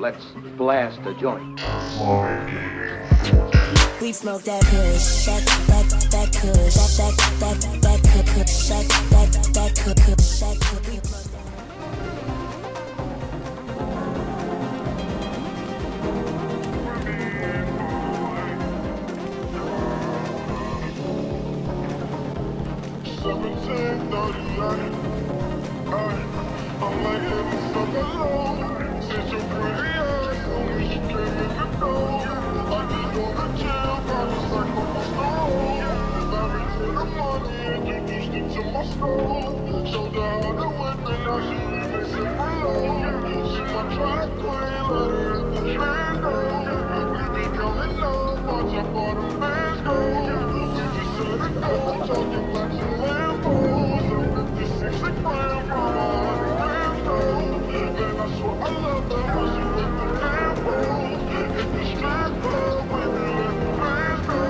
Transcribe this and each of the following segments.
Let's blast the joint. We smoke that kush, that kush, that kush, that kush. I'm like, hey, what's up, alone? Since your pretty ass, only she came in the door. I just wanna chill, got a sack on my stove. Married to the money, introduced her to my stove. Showed her how to whip it, now she remixing my low. She my track queen, let her hit the trando. We be coming up, watch how far them bands go. We just set it go, talking blacks and Lambos. I'm 56 a gram, mama. I love that how she with the tempo. In the strip club, baby, let the fans go.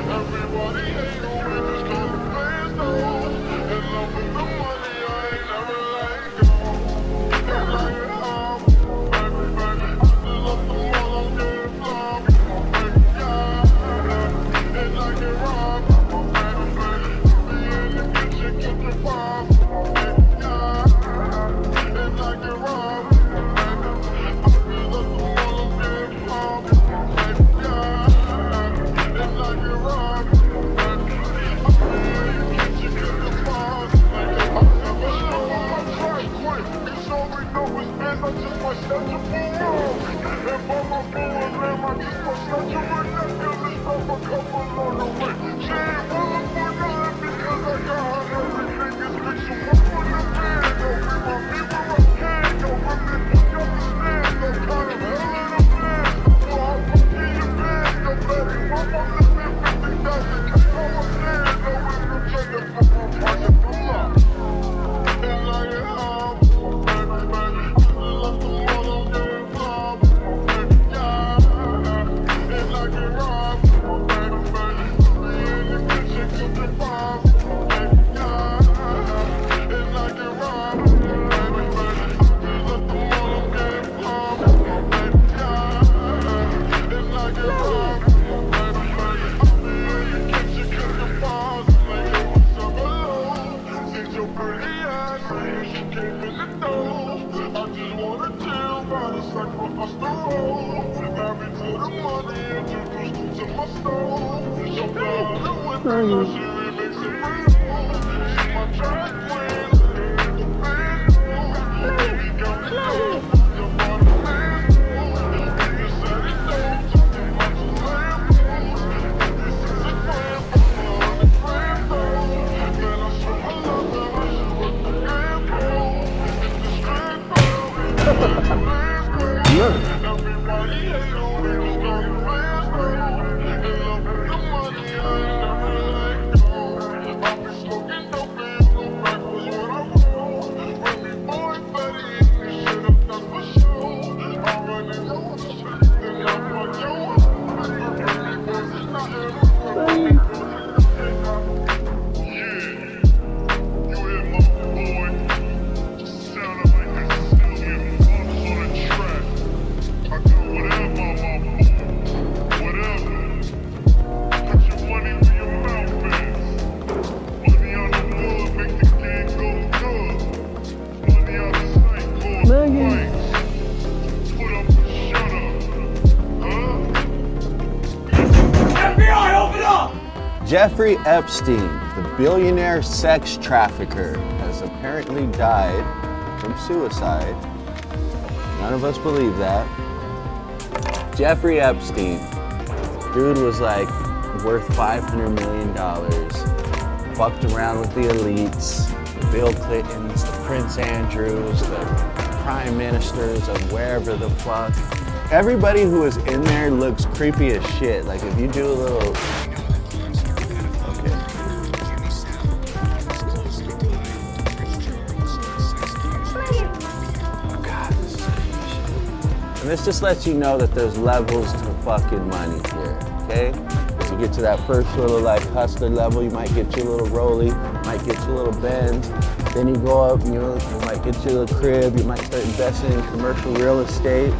Everybody hate on me, just call the fans know. In love with the money, I ain't never let go. And like it up, baby, baby, I still love the one I'm getting flop. Baby, yeah, and like it rock, baby, baby, be in the kitchen, cooking pop. Baby, yeah, and like it rock. Jeffrey Epstein, the billionaire sex trafficker, has apparently died from suicide. None of us believe that. Jeffrey Epstein, dude was like worth $500 million, fucked around with the elites, the Bill Clintons, the Prince Andrews, the prime ministers of wherever the fuck. Everybody who was in there looks creepy as shit. Like if you do a little, this just lets you know that there's levels to fucking money here, okay? As you get to that first little like hustler level, you might get your little rollie, might get your little Benz. Then you go up, you know, you might get your little crib, you might start investing in commercial real estate.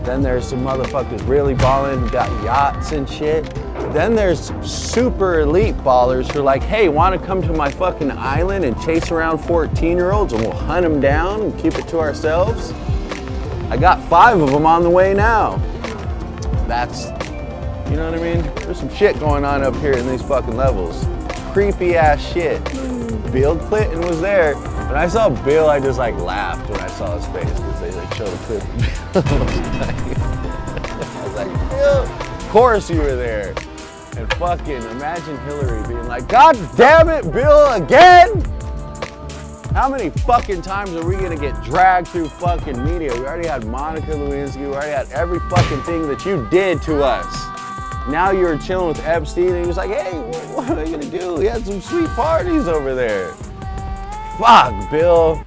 Then there's some motherfuckers really balling who got yachts and shit. Then there's super elite ballers who are like, hey, wanna come to my fucking island and chase around 14-year-olds and we'll hunt them down and keep it to ourselves? I got 5 of them on the way now. That's, you know what I mean? There's some shit going on up here in these fucking levels. Creepy ass shit. Bill Clinton was there. When I saw Bill, I just like laughed when I saw his face because they like showed a clip of Bill. I was like, Bill, of course you were there. And fucking imagine Hillary being like, God damn it, Bill, again? How many fucking times are we gonna get dragged through fucking media? We already had Monica Lewinsky, we already had every fucking thing that you did to us. Now you're chilling with Epstein and he was like, hey, what are you gonna do? We had some sweet parties over there. Fuck, Bill.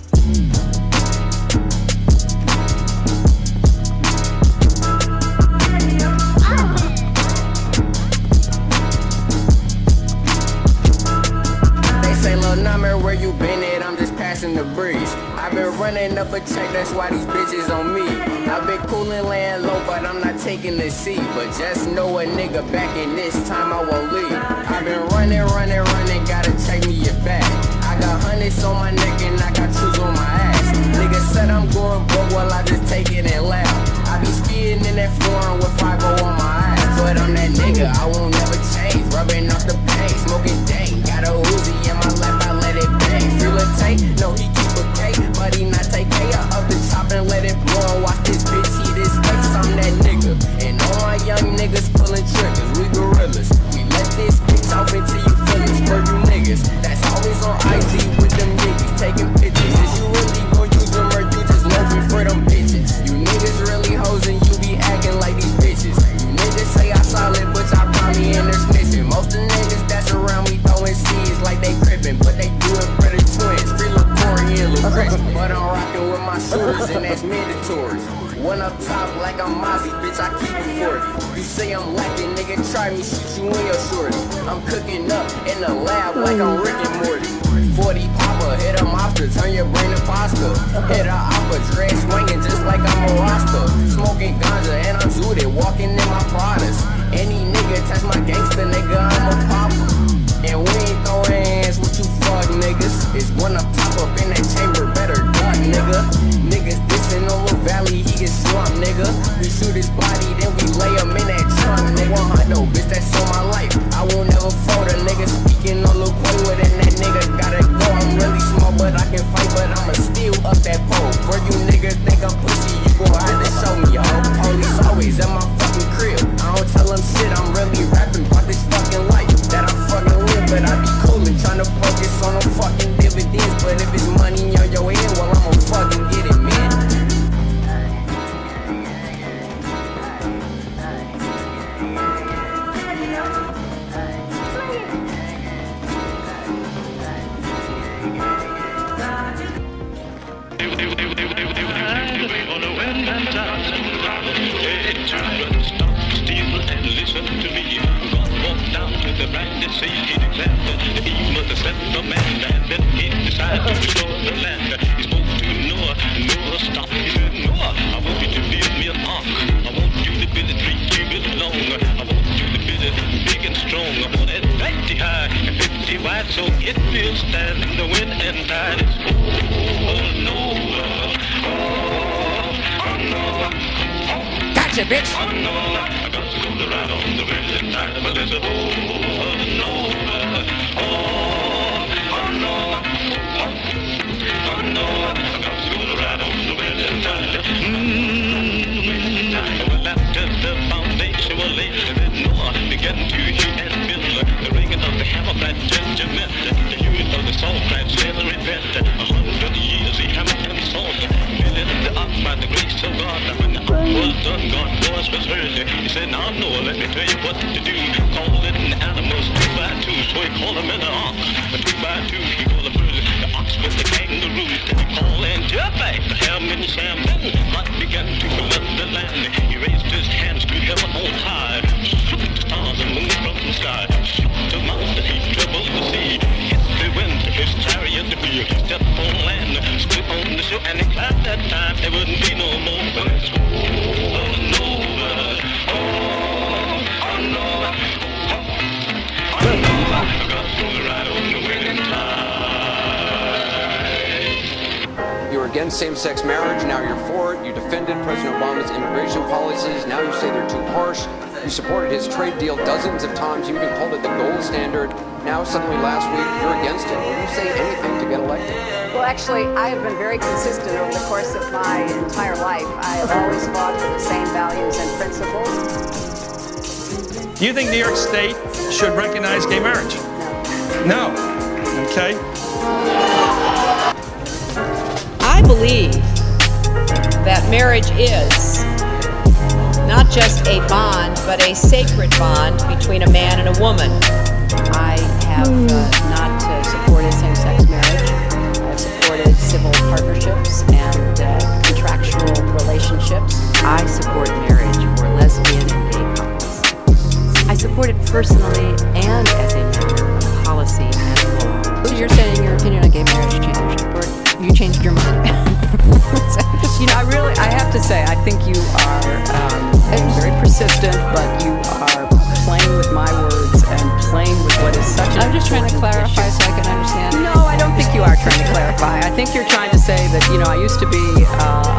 They say, little number, where you been at? I'm just passing the breeze. I've been running up a check, that's why these bitches on me. I've been coolin', laying low, but I'm not taking the seat. But just know a nigga back in this time I won't leave. I've been running, gotta take me your bag. I got hundreds on my neck and I got shoes on my ass. Niggas said I'm going broke, well I just take it and laugh. I be speeding in that foreign with 5 on my ass. But I'm that nigga, I won't never change. Rubbing off the pain, smoking dank. Got a Uzi in my lap, I let it bang. Feel a tape, no he keep a cake, but he not take care of the top and let it blow and watch this bitch eat his face. I'm that nigga, and all my young niggas pulling triggers. We gorillas, we let this bitch off until you feel it. For you niggas, that's always on IG with them niggas taking pictures. Is you really gon' use them or you just loafing for them bitches? You niggas really hoes and you be acting like these bitches. You niggas say I solid, but y'all probably in there snitching. Most of the niggas that's around me throwing seeds like they crippin', but they do it for the twins. Free Lil Corey and Lil Chris. But I'm rockin' with my shooters and that's mandatory. One up top like I'm Mozzie, bitch, I keep it 40. You say I'm lacking, nigga, try me, shoot you in your shorty. I'm cooking up in the lab like I'm Rick and Morty. 40 popper, hit a mobster, turn your brain to pasta. Hit a opera, dread swinging just like I'm a roster. Smoking ganja and I'm zooted, walking in my Pradas. Any nigga touch my gangster, nigga, I'm a popper. And we ain't throwing hands with you fuck niggas. It's one up top up in that chamber, better duck, nigga. Niggas dissing on Lil Valley, he get slumped, nigga. We shoot his body, then we lay him in that trunk, nigga. 100, bitch, that's on my life. I won't never fold a nigga speaking on Lil Quaywood, and that nigga gotta go. I'm really small, but I can fight, but I'ma steal up that pole. For you niggas think I'm pussy, you gon' have to show me, yo. Police always at my fucking crib. I don't tell them shit, I'm really rapping about this fucking life that I'm fucking live, but I be coolin', tryna focus on them fucking dividends. But if it's money on your head, well, I'ma fucking get it, man. So it will stand in the wind and tide. Oh no, oh no, Gotcha, bitch. oh no, I got to go around on the wind and tide, but there's a oh no, oh no, oh no, I got to go around on the wind and tide. Well, after the foundation was laid, then Noah began to hew and build the ringing of the hammer that judgment, the hewing of the salt that sailor invent. 100 years he hammered and sawed, building the ark by the grace of God. When the ark was done, God's voice was heard. He said, now Noah, let me tell you what to do. Call in animals 2 by 2, so he called them in the ark. 2 by 2, he called the birds, the ox with the kangaroo. Then he called in Japheth, the ham and the Sam. Then God began to flood the land. He raised his hands to heaven on high, shook the stars and moon from the sky, shook the mountain, he troubled the sea, hit the wind, his chariot wheel, stepped on land, stood on the shore, and he clapped that time, there wouldn't be no more birds. Oh, no. same-sex marriage, now you're for it. You defended President Obama's immigration policies, now you say they're too harsh. You supported his trade deal dozens of times, you even called it the gold standard. Now suddenly last week, you're against it. Will you say anything to get elected? Well, actually, I have been very consistent over the course of my entire life. I have always fought for the same values and principles. Do you think New York State should recognize gay marriage? No. Okay. I believe that marriage is not just a bond, but a sacred bond between a man and a woman. I have not supported same-sex marriage. I have supported civil partnerships and contractual relationships. I support marriage for lesbian and gay couples. I support it personally and as a matter of policy and law. So you're saying your opinion on gay marriage changed, or you changed your mind? You know, I have to say, I think you are very persistent, but you are playing with my words and playing with what is such an I'm just trying to clarify issue. so I can understand. No, I don't think you are trying to clarify. I think you're trying to say that, you know, I used to be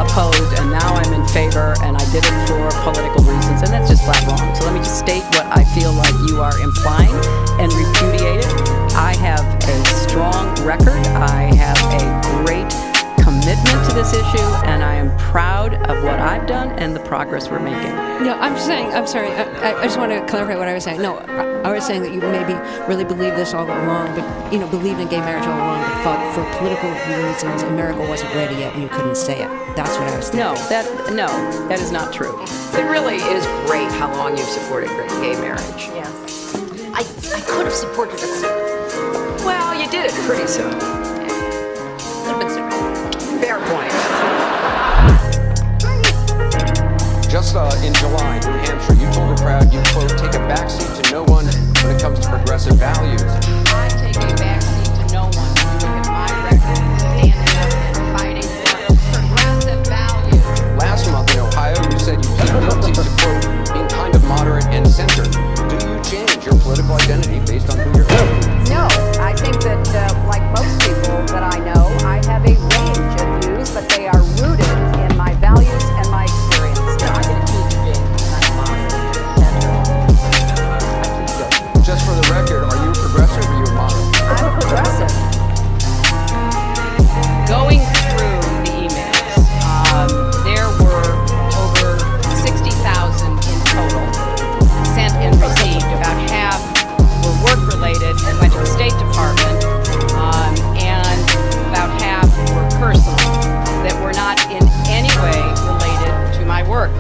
opposed and now I'm in favor and I did it for political reasons, and that's just flat wrong. So let me just state what I feel like you are implying and repudiate it. I have a strong record. I have a great commitment to this issue, and I am proud of what I've done and the progress we're making. No, I'm sorry, I just want to clarify what I was saying. No, I was saying that you maybe really believed this all along, but, you know, believed in gay marriage all along, but thought for political reasons America wasn't ready yet and you couldn't say it. That's what I was thinking. No, that is not true. It really is great how long you've supported gay marriage. Yes. I could have supported it sooner. Well, you did it pretty soon. A little bit sooner. Fair point. Just in July, New Hampshire, you told the crowd you, quote, take a backseat to no one when it comes to progressive values. I take a backseat to no one when you look at my record standing up and fighting for progressive values. Last month in Ohio, you said you plead guilty to, quote, being kind of moderate and centered. Do you change your political identity based on who you're voting? No, I think that, like most people that I know, I have a range of views, but they are rooted in my values and my experience. No, I'm going to choose to be Just for the record, are you a progressive or are you a moderate? I'm a progressive. Going through the emails, there were over 60,000 in total sent and received. About half were work-related and went to the State Department, and about half were personal, that were not in any way related to my work.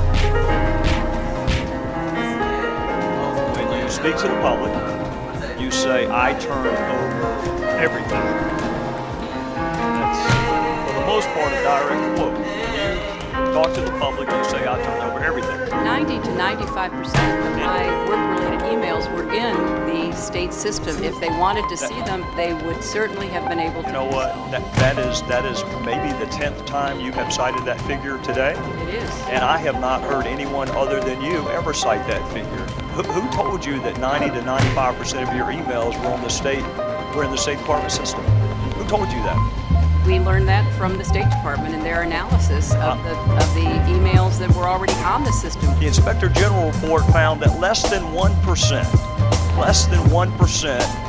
When you speak to the public, you say, I turn over everything. That's, for the most part, a direct quote. When you talk to the public, you say, I turn over everything. 90 to 95% of my work-related emails were in the state system. If they wanted to see them, they would certainly have been able to. You know what? That is maybe the 10th time you have cited that figure today. It is. And I have not heard anyone other than you ever cite that figure. Who told you that 90 to 95% of your emails were in the State Department system? Who told you that? We learned that from the State Department in their analysis of the emails that were already on the system. The Inspector General report found that less than 1%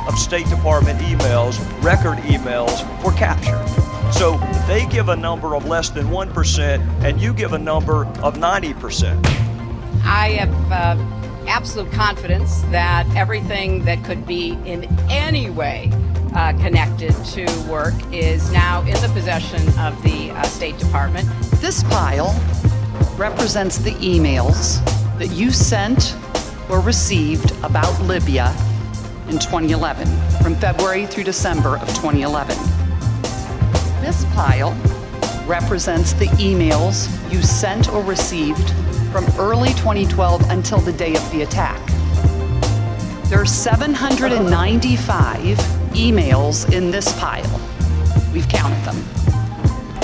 of State Department emails, record emails, were captured. So they give a number of less than 1% and you give a number of 90%. I have absolute confidence that everything that could be in any way connected to work is now in the possession of the State Department. This pile represents the emails that you sent or received about Libya in 2011, from February through December of 2011. This pile represents the emails you sent or received from early 2012 until the day of the attack. There are 795 emails in this pile. We've counted them.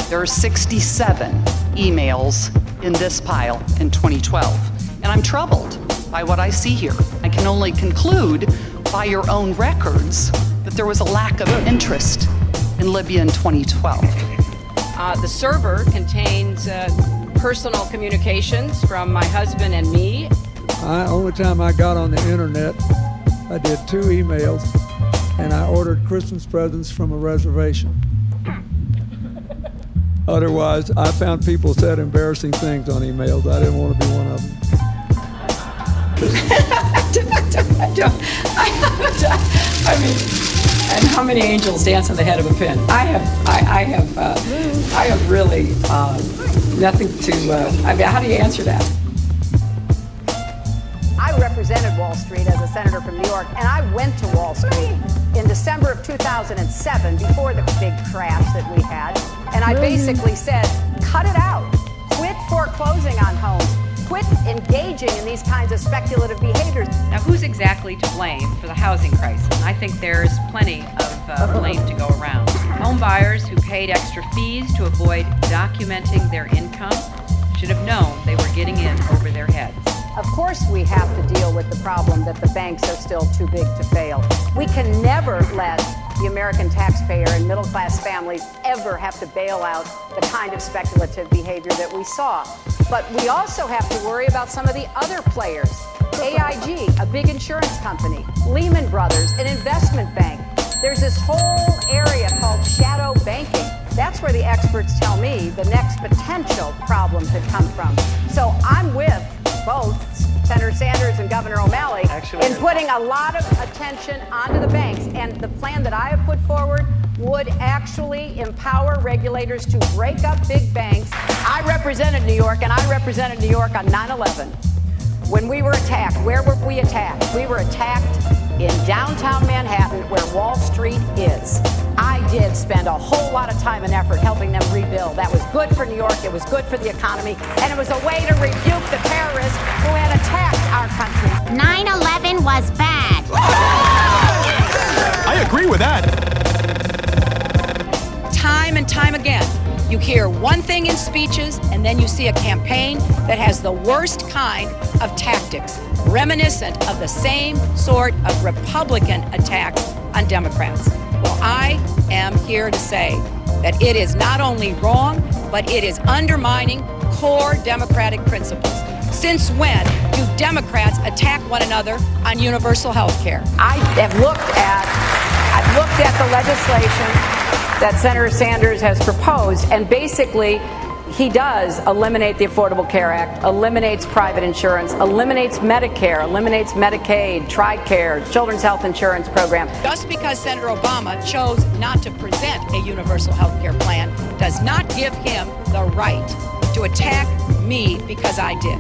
There are 67 emails in this pile in 2012. And I'm troubled by what I see here. I can only conclude by your own records that there was a lack of interest in Libya in 2012. The server contains personal communications from my husband and me. Only time I got on the internet, I did 2 emails, and I ordered Christmas presents from a reservation. Otherwise, I found people said embarrassing things on emails. I didn't want to be one of them. I mean, and how many angels dance on the head of a pin? I have really nothing to. I mean, how do you answer that? I represented Wall Street as a senator from New York, and I went to Wall Street in December of 2007, before the big crash that we had, and I basically said, cut it out. Quit foreclosing on homes. Quit engaging in these kinds of speculative behaviors. Now, who's exactly to blame for the housing crisis? I think there's plenty of blame to go around. Home buyers who paid extra fees to avoid documenting their income should have known they were getting in over their heads. Of course we have to deal with the problem that the banks are still too big to fail. We can never let the American taxpayer and middle-class families ever have to bail out the kind of speculative behavior that we saw. But we also have to worry about some of the other players. AIG, a big insurance company, Lehman Brothers, an investment bank. There's this whole area called shadow banking. That's where the experts tell me the next potential problem could come from. So I'm with both Senator Sanders and Governor O'Malley in putting a lot of attention onto the banks. And the plan that I have put forward would actually empower regulators to break up big banks. I represented New York, and I represented New York on 9/11. When we were attacked, where were we attacked? We were attacked in downtown Manhattan, where Wall Street is. I did spend a whole lot of time and effort helping them rebuild. That was good for New York, it was good for the economy, and it was a way to rebuke the terrorists who had attacked our country. 9/11 was bad. I agree with that. Time and time again, you hear one thing in speeches, and then you see a campaign that has the worst kind of tactics, reminiscent of the same sort of Republican attacks on Democrats. Well, I am here to say that it is not only wrong, but it is undermining core democratic principles. Since when do Democrats attack one another on universal health care? I've looked at the legislation that Senator Sanders has proposed, and basically he does eliminate the Affordable Care Act, eliminates private insurance, eliminates Medicare, eliminates Medicaid, TRICARE, Children's Health Insurance Program. Just because Senator Obama chose not to present a universal health care plan does not give him the right to attack me because I did.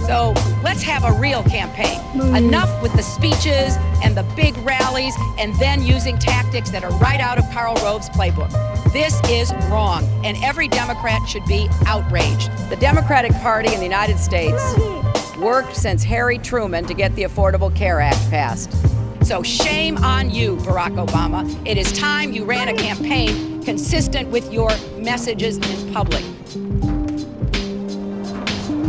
So let's have a real campaign. Enough with the speeches and the big rallies and then using tactics that are right out of Karl Rove's playbook. This is wrong, and every Democrat should be outraged. The Democratic Party in the United States worked since Harry Truman to get the Affordable Care Act passed. So shame on you, Barack Obama. It is time you ran a campaign consistent with your messages in public.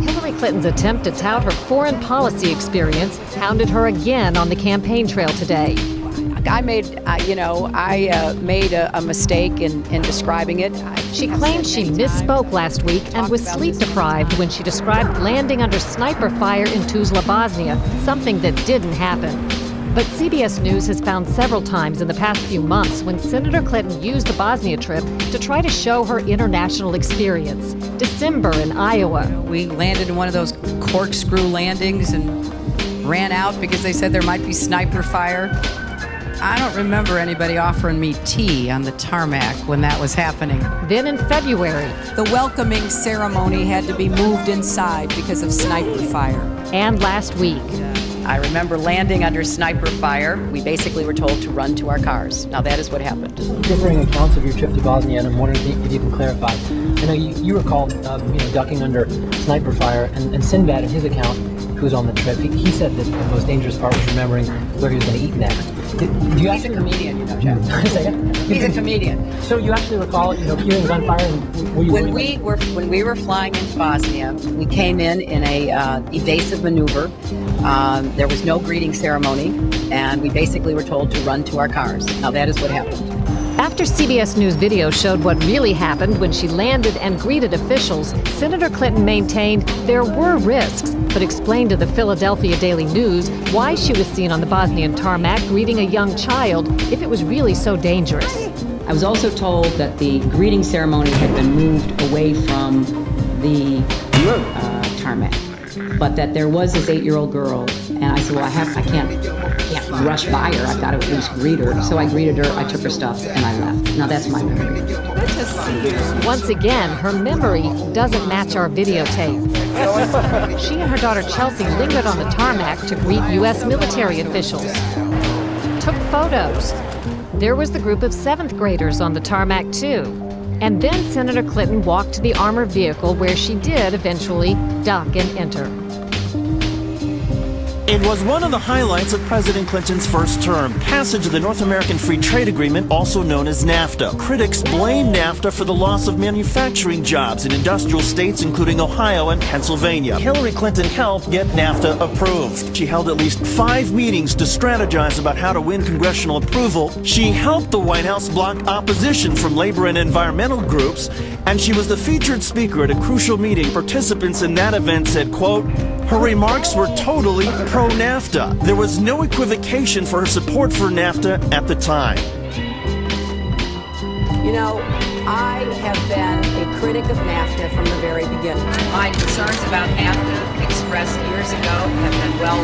Hillary Clinton's attempt to tout her foreign policy experience hounded her again on the campaign trail today. I made a mistake in describing it. She claimed she misspoke last week and was sleep deprived when she described landing under sniper fire in Tuzla, Bosnia, something that didn't happen. But CBS News has found several times in the past few months when Senator Clinton used the Bosnia trip to try to show her international experience. December in Iowa. We landed in one of those corkscrew landings and ran out because they said there might be sniper fire. I don't remember anybody offering me tea on the tarmac when that was happening. Then in February. The welcoming ceremony had to be moved inside because of sniper fire. And last week. I remember landing under sniper fire. We basically were told to run to our cars. Now that is what happened. Differing accounts of your trip to Bosnia, and I'm wondering if you can clarify. I know you recalled ducking under sniper fire, and Sinbad in his account, who was on the trip, he said that the most dangerous part was remembering where he was going to eat next. He's a comedian, you know, Jeff. He's a comedian. So you actually recall, hearing gunfire, and were you when we were flying into Bosnia, we came in a evasive maneuver. There was no greeting ceremony, and we basically were told to run to our cars. Now that is what happened. After CBS News video showed what really happened when she landed and greeted officials, Senator Clinton maintained there were risks, but explained to the Philadelphia Daily News why she was seen on the Bosnian tarmac greeting a young child if it was really so dangerous. I was also told that the greeting ceremony had been moved away from the tarmac, but that there was this 8-year-old girl, and I said, well, I can't rush by her. I've got to at least greet her. So I greeted her, I took her stuff, and I left. Now that's my memory. Once again, her memory doesn't match our videotape. She and her daughter Chelsea lingered on the tarmac to greet U.S. military officials, took photos. There was the group of 7th graders on the tarmac, too. And then Senator Clinton walked to the armored vehicle where she did eventually dock and enter. It was one of the highlights of President Clinton's first term, passage of the North American Free Trade Agreement, also known as NAFTA. Critics blame NAFTA for the loss of manufacturing jobs in industrial states including Ohio and Pennsylvania. Hillary Clinton helped get NAFTA approved. She held at least 5 meetings to strategize about how to win congressional approval. She helped the White House block opposition from labor and environmental groups, and she was the featured speaker at a crucial meeting. Participants in that event said, quote, her remarks were totally pro-NAFTA. There was no equivocation for her support for NAFTA at the time. You know, I have been a critic of NAFTA from the very beginning. My concerns about NAFTA expressed years ago have been well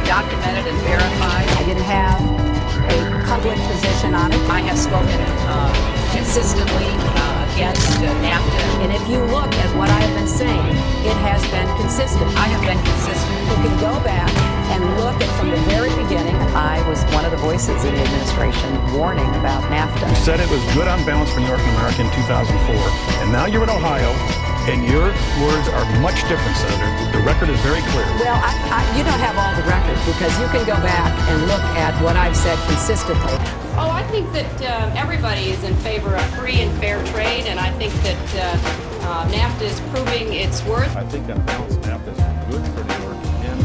documented and verified. I didn't have a public position on it. I have spoken consistently against NAFTA. And if you look at what I have been saying, it has been consistent. I have been consistent. You can go back and look at from the very beginning. I was one of the voices in the administration warning about NAFTA. You said it was good on balance for New York and America in 2004, and now you're in Ohio, and your words are much different, Senator. The record is very clear. Well, you don't have all the records because you can go back and look at what I've said consistently. Oh, I think that everybody is in favor of free and fair trade, and I think that NAFTA is proving its worth. I think on balance, NAFTA is good for New York and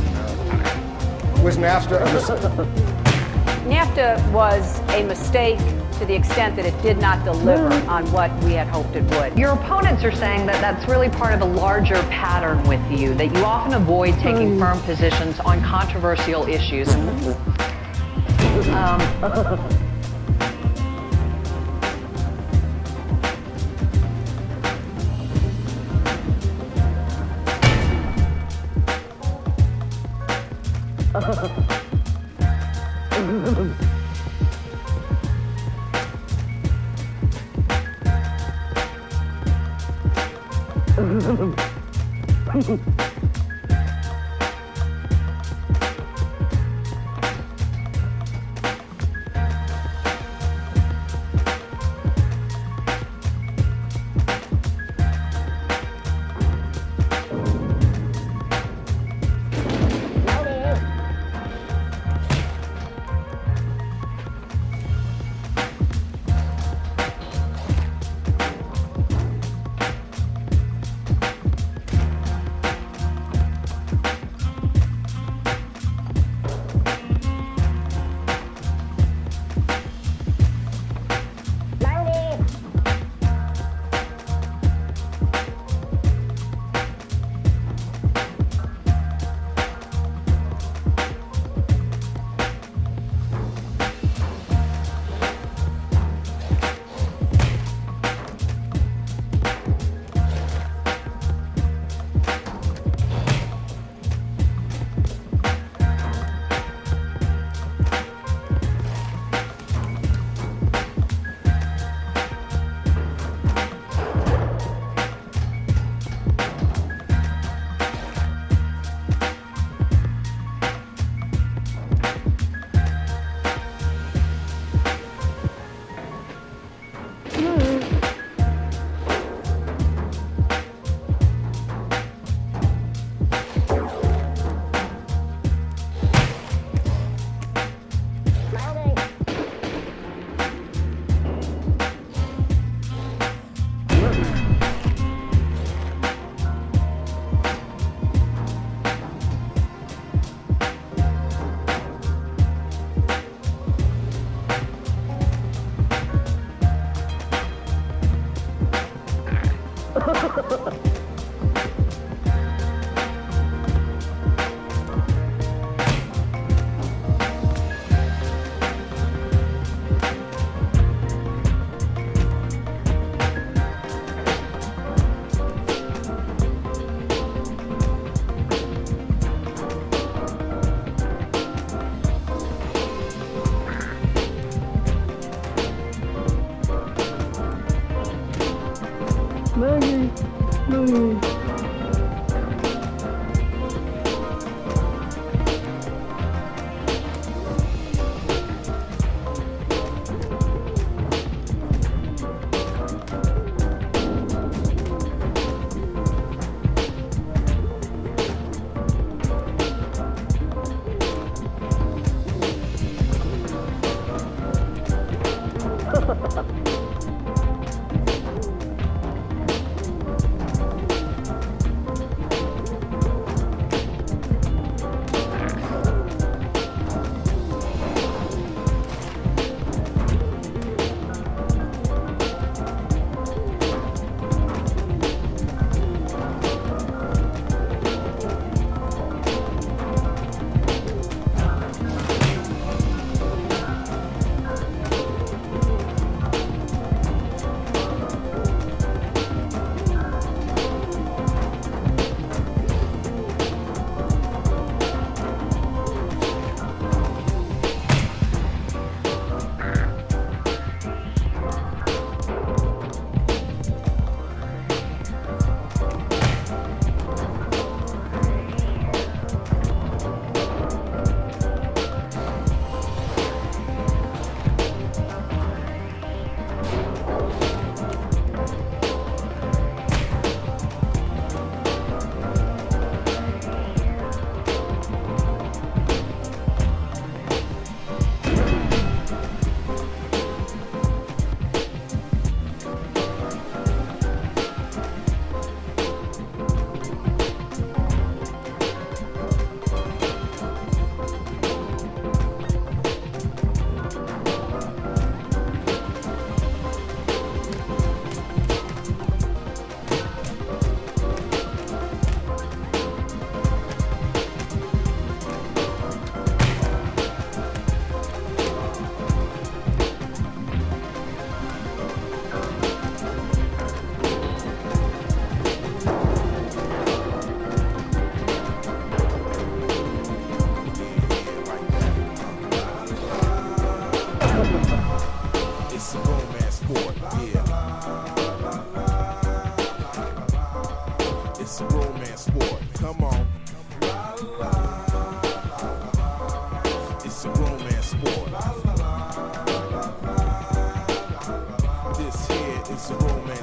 America. Was NAFTA NAFTA was a mistake to the extent that it did not deliver on what we had hoped it would. Your opponents are saying that that's really part of a larger pattern with you, that you often avoid taking firm positions on controversial issues.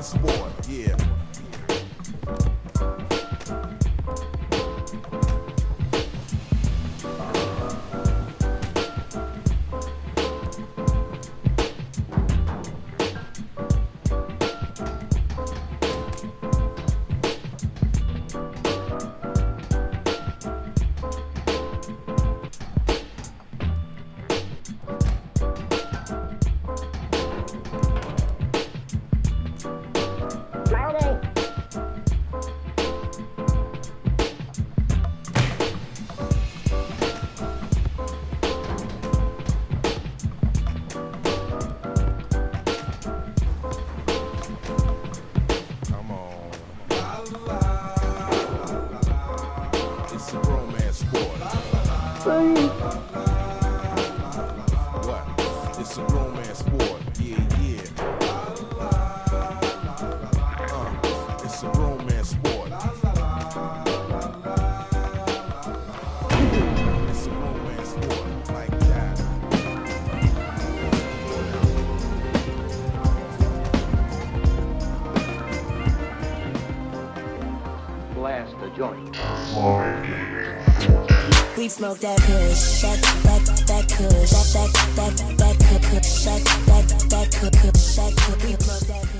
sport, yeah. It's a grown man sport. What? It's a grown man sport. Yeah, yeah. It's a grown man sport. It's a grown man sport like that. Blast the joint. We smoke that kush, that kush, that kush, that kush, we smoke that kush.